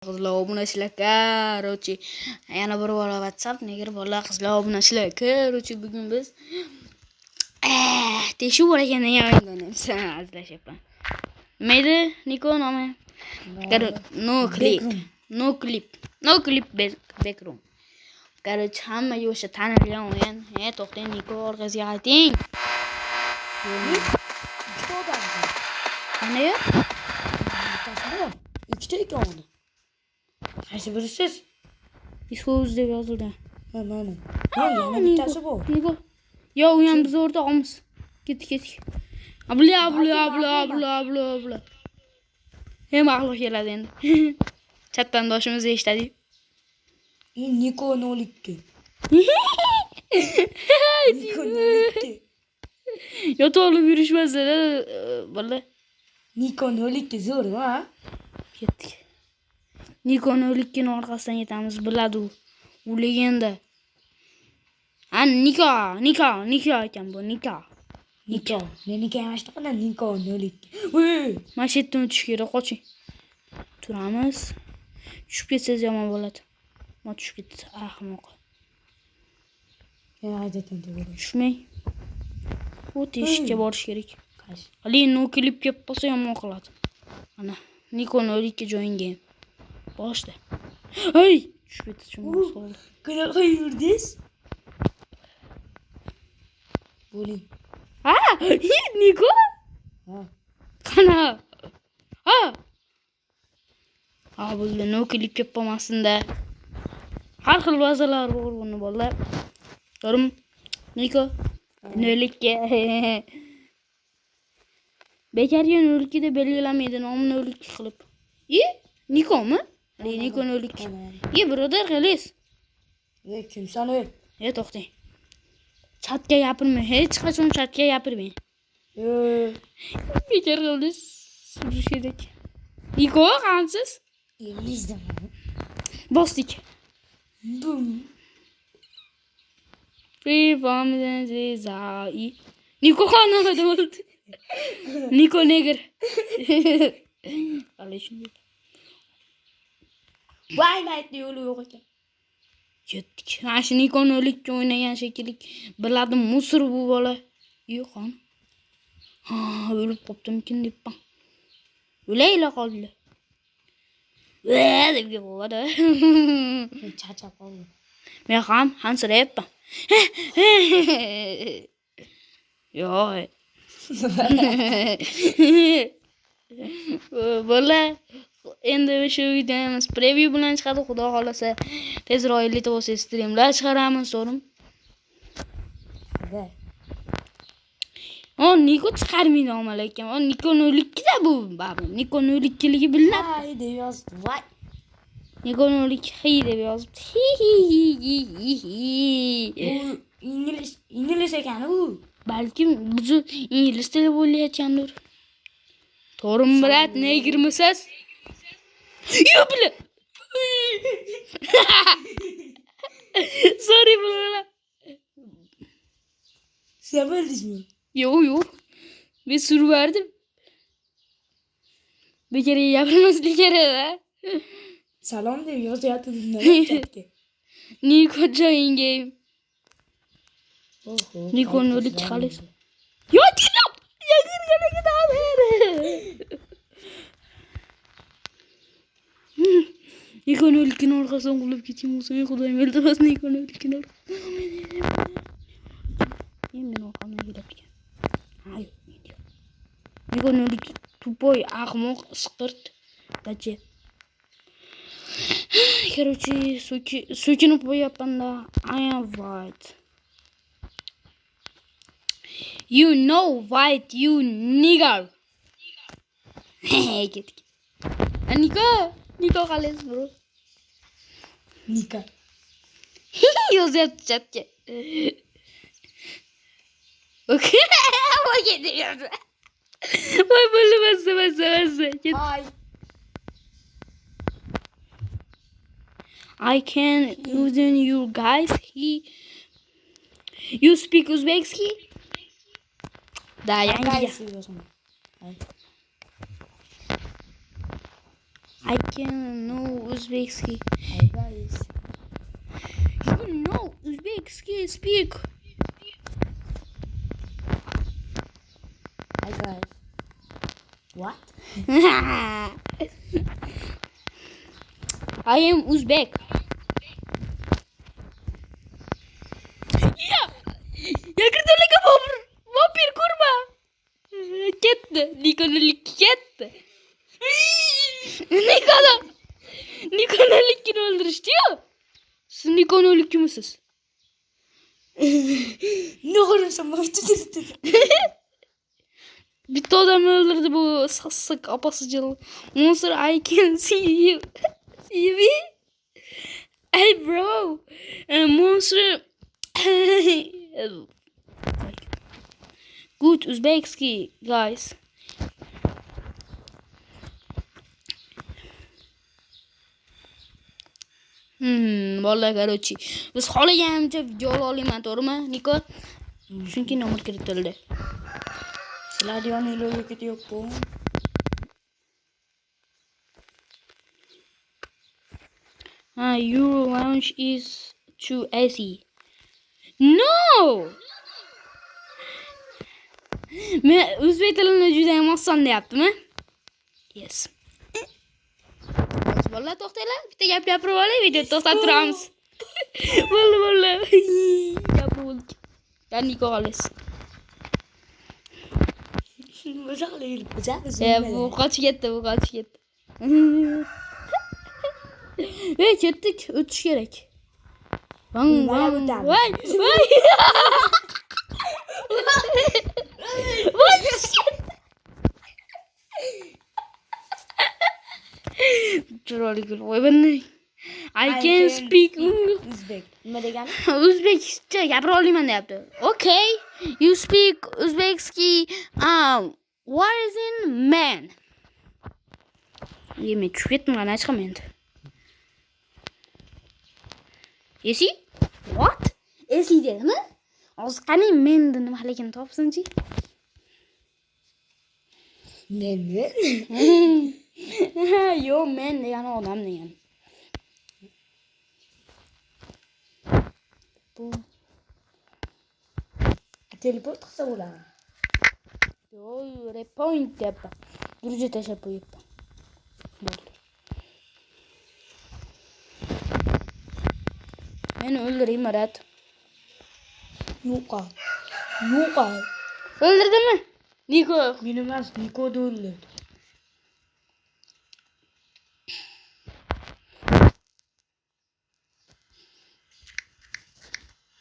Qizlar obunachilar, короче, yana bir bora WhatsApp negar bola qizlar obunachilar. Короче, bugun biz teshuv bor ekan degan o'yinimiz azlashyapman. Nima edi? Niko nomi? No clip backroom. Короче, hammaga o'sha tanilgan o'yin. To'xtang, Niko orqasiga qayting. İkide o da var. Qani yo? İkide iki oldu. Qaysi biri siz? Isko'z deb yozildi. Mana. Ha, yana bittasi bu. Niko. Yo, u ham biz o'rtog'imiz. Ketdik. Abla. Hem aqli keladi endi. Chatdandoshimiz eshitadi. Niko 02. Niko 02. Yo'tolib yurishmaslar, bola. Niko 02 zo'r, ha? Ketdik. Niko 02 ning orqasidan ketamiz, biladi u. U legenda. Niko ekan bu, Niko. Meniki emas qana Niko 02. Voy! Mana shu yerdan o'tish kerak, qoching. Turamiz. Tushib ketsangiz yomon bo'ladi. Mana tushib ketdi, ahmoq. Yana haydatam to'g'ri. Tushmang. Bu teshikka borish kerak. Lekin no klip kelib qolsa yomon qiladi. Mana Niko 02 join game. Boshla. Hey! Tushib ketdi, shunga soldi. Qanaqa yurdingiz? Bo'ling. Ha! Niko? Ha. Qana? Ha! Ha, bo'ldi, no klip kelib qolmasin-da. Har xil vazalar bor buni bolalar. Ko'rim. Niko 02. Bekarga 02 deb belgilamaydi, nomini 02 qilib. Nikomi? Niko 02. Birodar, xalis. Kimsan ey? To'xtang. Chatga gapirmang. Hech qachon chatga gapirmang. Bekar qildi. Surish kerak. Niko, qansiz? Elizdan. Bosdik. Bum. Privamzai. Niko qanaqa bo'ldi? Niko neger. Alishim. Voy, maytni yo'li yo'q ekan. Ketdik. Mana shu Niko 02 o'ynagan shekilli. Biladim, musor bu bola. Yo'q, qani. Ha, o'lib qoptimkin debman. O'layla qoldi. Deb bo'ladi. Charchab qoldim. Men ham hansirayapman. Yo'q. Bola, endi shu videomiz preview bilan chiqadi, xudo xolasa. Tezroq 50 ta bo'lsa streamlar chiqaramiz, so'rim. Niko chiqarmaydi omalakam. Niko 02 da bu, babu. Niko 02 ligi bilinadi. Hay deb yozdi. Voy. Niko 02 deb yozibdi. İngiliz ekan u. Balkim bizni ingliz tili bo'layotgandir. To'g'rimi, brat, negirmisiz? Yo, bila. Sorry, bila. Sen bildingmi? Yo'q. Men survardim. Bekariga gapirmaslik kerak-da. Salom deb yozyapti chatga. Niko join game. Niko 02 xalis. Yo, tinab. Yagirga daver. Niko 02 ning orqasidan qulab ketgan bo'lsa, xudoyim iltimos Niko 02 ning. Men orqamdan keladigan. Ay, Niko 02 tupoy, ahmoq, isqirt. Dachi. Короче, so'kinib qo'yapman-da. I am white. You know white, you nigger. Ketdik. Niko xalis, bro. Nika. Yozyapti chatga. Okay. Voy, ketdi. Voy, bo'lmasa. Hi. I can using you guys. You speak Uzbekski? Da, yangi. I can know Uzbekski. Hey guys. You know Uzbekski speak. Hey guys. What? I am Uzbek. Ya. Yakırdalık vampir kurma. Ketdi. Niko'nun ketdi. Niko'nun ilkini öldürüştü ya. Siz Niko'nun ilki misiniz? Ne olursa bana tutuyorsun. Bir adam öldürdü bu sassak apasıcılı. Monster I can see you. See me? Hey bro. Monster. Good Uzbekski guys. Vallahi короче. Biz xohlaganimcha video olaman, to'g'rimi, Niko? Chunki nomer kiritildi. Sizlar yoningizga ketyapti. Your launch is too easy. No! Men o'zbek tilini juda ham oson deyaptimi? Yes. Vallahi to'xtanglar, bitta gap gapirib olay, video to'xtatib turamiz. Vallahi. Gap bo'ldi. Dan Niko xolis. Bu qochib ketdi, bu qochib ketdi. Ketdik, o'tish kerak. Voy. Chiroyli gul. Voy bunday. I can speak Uzbek. Nima degani? O'zbekcha gapira olaman deyapti. Okay. You speak Uzbekski. What is in man? Men tushib ketdim, qana chiqaman endi. Esi? What? Esi dedimi? Hozir qani menda nimaligini topsinchi. Menni? Yo, men degani odam degani. Bu Teleport qilsa bo'ladi. Yo, repoint deyapman. Gruziya tashlab qo'yibman. Bo'ldi. Meni o'ldiring, Marat. Yo'q. O'ldirdimi? Niko. Meni emas, Niko'ni o'ldirdi.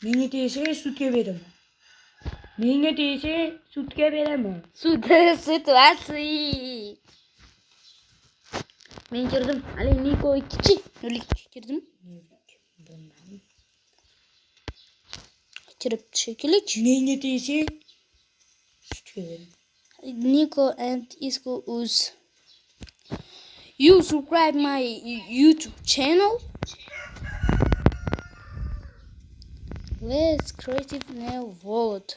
Menga tegsa sudga beraman. Sud Situatsiya. Men kirdim. Ali Niko ikkinchi. O'lik kirdim. Kirib shekilli. menga tegsa sudga beraman. Niko and Isco Uz. You subscribe my YouTube channel. Let's creative now wallet.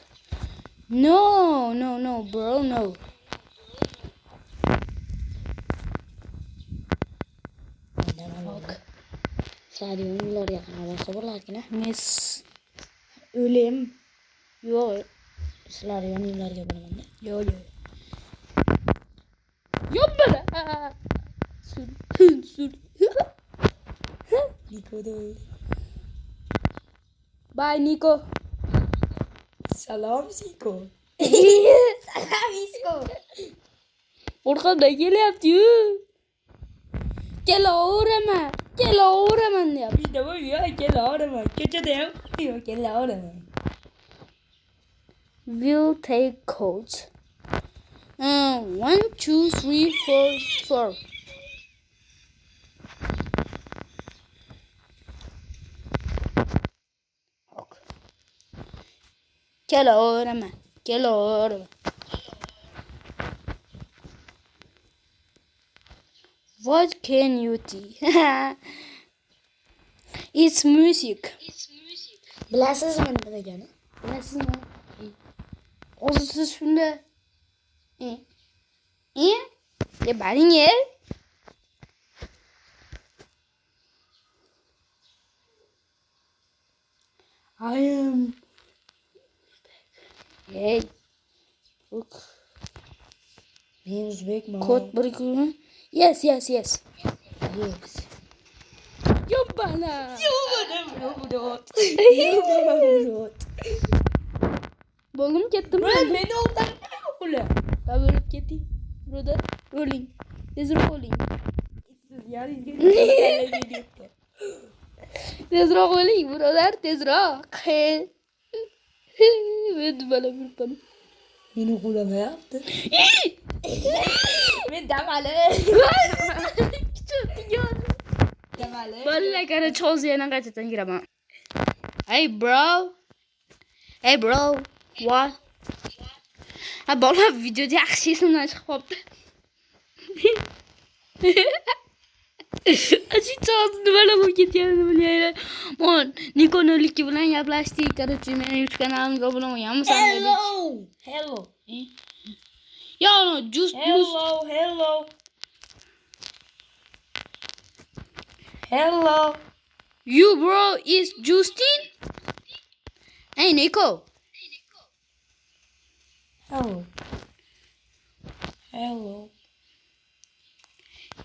No, bro, no. Bak. Sizlar yoningizga qarasa bo'larkan. Miss. O'lim. Yo'q. Sizlar yoningizga boraman. Yo'q. Yo'q bana. Sur. Niko'da Bye Niko. Salom Siko. Salom Siko. Orqamdan kelyapti-yu. Kelaveraman deyapti. Bir de var ya kelaveraman. Keçede ham yo'q kelaveraman. Will take codes. 1, 2, 3, 4, 4. Kelaveraman. What can you do? It's music. Bilasizmi nima degani? Bilasizmi? Hozir siz shunda baring I am. Hey. Look. Men o'zbekman. Kod 1 Yes. Yes. Yobbana. Bo'ldim ketdim. Meni o'ldirma ular. Bo'lib ketding. Brother, o'ling. Tezroq o'ling. Tezroq o'ling, brother, tezroq. Men bana bir Meni qo'lamayapti. Men damali. Damali. Balla qara cho'z yana qaytadan kiraman. Hey bro. What? Ha bola videoda yaxshi esimdan chiqib qoldi. Achi cho'z nimalar bo'lib ketganini bilmayman. Mon Nikono'liki bilan gaplashdik. Короче, meni YouTube kanalimga obuna bo'lganmisan dedi. Hello. Yo, no, just Hello. You bro is Justin? Hey Nico. Hello.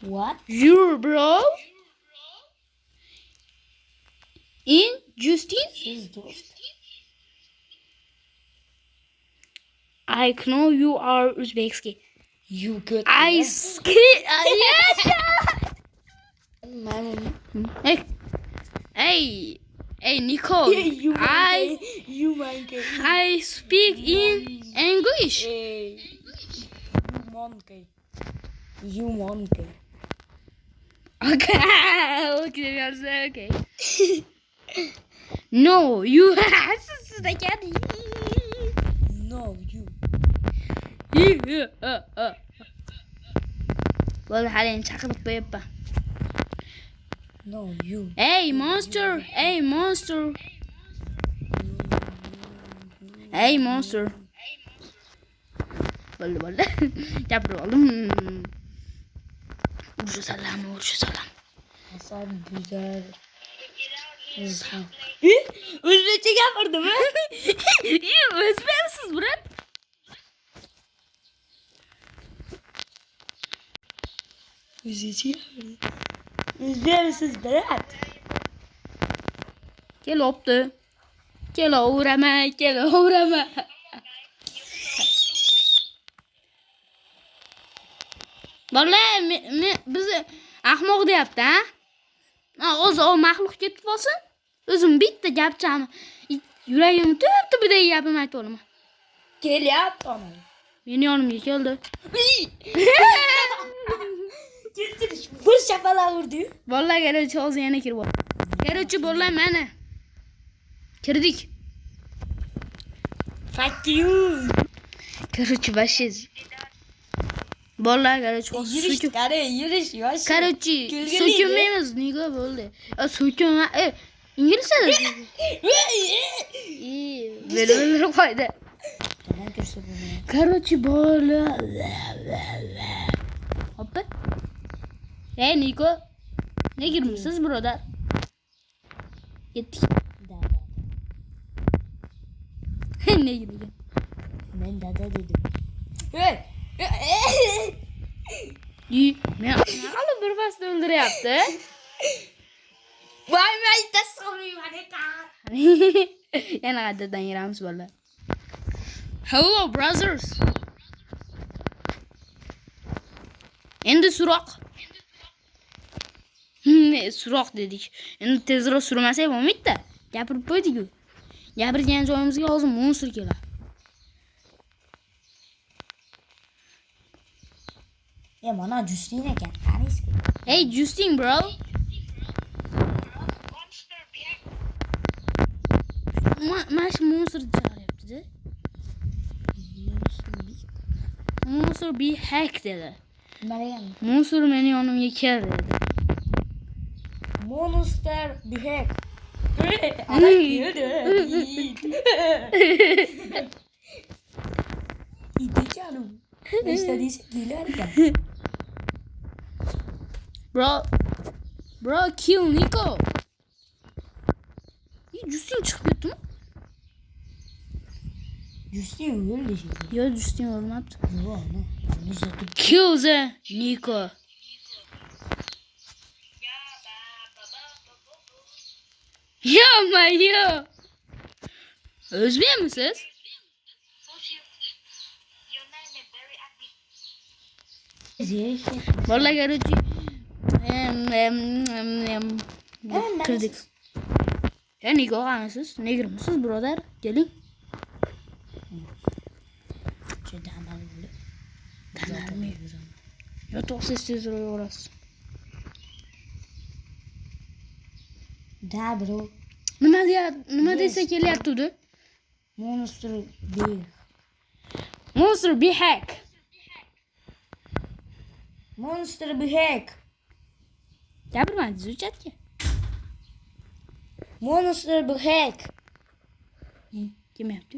What? You bro? In Justin? Siz do'st. I know you are Uzbekski. You good. Yes. Hey Nico. You monkey. I speak in English. You monkey. Okay. Okay. No, you No, you. Well, حاليا chaqirib qo'yapman. No, you. Hey monster. Bo'ldi. Gapirib oldim. Urshi salam. Hasan güzel. O'zbekcha gapirdimi? O'zbeksiz, brat. O'zbeksiz, brat. Kelopti. Kelaveraman. Vallahi bizni ahmoq deyapti, ha? O'zi o maxluq ketib qolsin. O'zim bitta gapchami. Yuragim tub-tubiday gapim aytib olaman. Kelyapti ona. Meni yonimga keldi. Keltirish. Bir shapalar urdi. Vallahi kerakchi hozir yana kirib oldi. Kerakchi bo'lay mana. Kirdik. Fuck you. Kerakchi bashiz. Vallahi kerakchi hozir yurish yosh. Kerakchi so'kinmaymiz, nega bo'ldi? So'kin. İngilizce de. İyi. Böyle koydu. Короче, böyle. Hoppa. Hey Niko. Ne girmişsiniz burada? Gittik. Ne girdi? Ben dada dedim. İyi. Ne alıp bir fazla öldür yaptı. Vay tasavvur hadi ka. Yana kadar yiramiz vallahi. Hello brothers. Endi so'roq. So'roq dedik. Endi tezroq surmasak bo'lmaydi-da. Gapirib qo'ydik-ku. Gapirgan joyimizga hozir monster keladi. Mana Justin ekan. Qaraysiz. Hey Justin bro. Mash monster çağırıptı. Monster bir hack dedi. Monster beni yanımga kel dedi. Monster bir hack. Ana geldi. İdi canım. Ne istediyse güler ya. Bro kill Nico. Justin çıkıp yuttu mu? Justin öyle şey. Ya Justin yorum yaptı. Yo ana. Ne zaten. Kill the Nico. Yapma ya. Özbek misiniz? Vallahi garıcı. Kırdık. Ya Nico anasız. Ne girmişsiniz brother? Gelin. Şöyle hemen böyle. Tanrım. Ya çok sessiz orası. Da bro. Nima desa kelyapti? Monster bir. Monster bir hack. Monster bir hack. Gapirmadi zurchatga. Monster bir hack. Kim yaptı?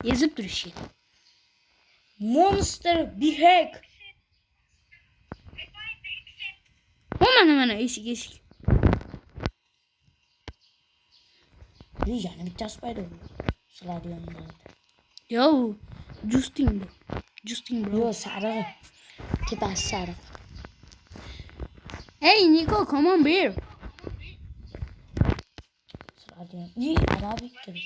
Yazıp duruş şey. Monster bir hack. Mana eşik. Yani bir tas paydı. Sıladi yanında. Yo, Justin bu. Justin bro. Yo sarı. Tipe sarı. Hey Nico, come on beer. Sıladi yanında. İyi Arabik tabii.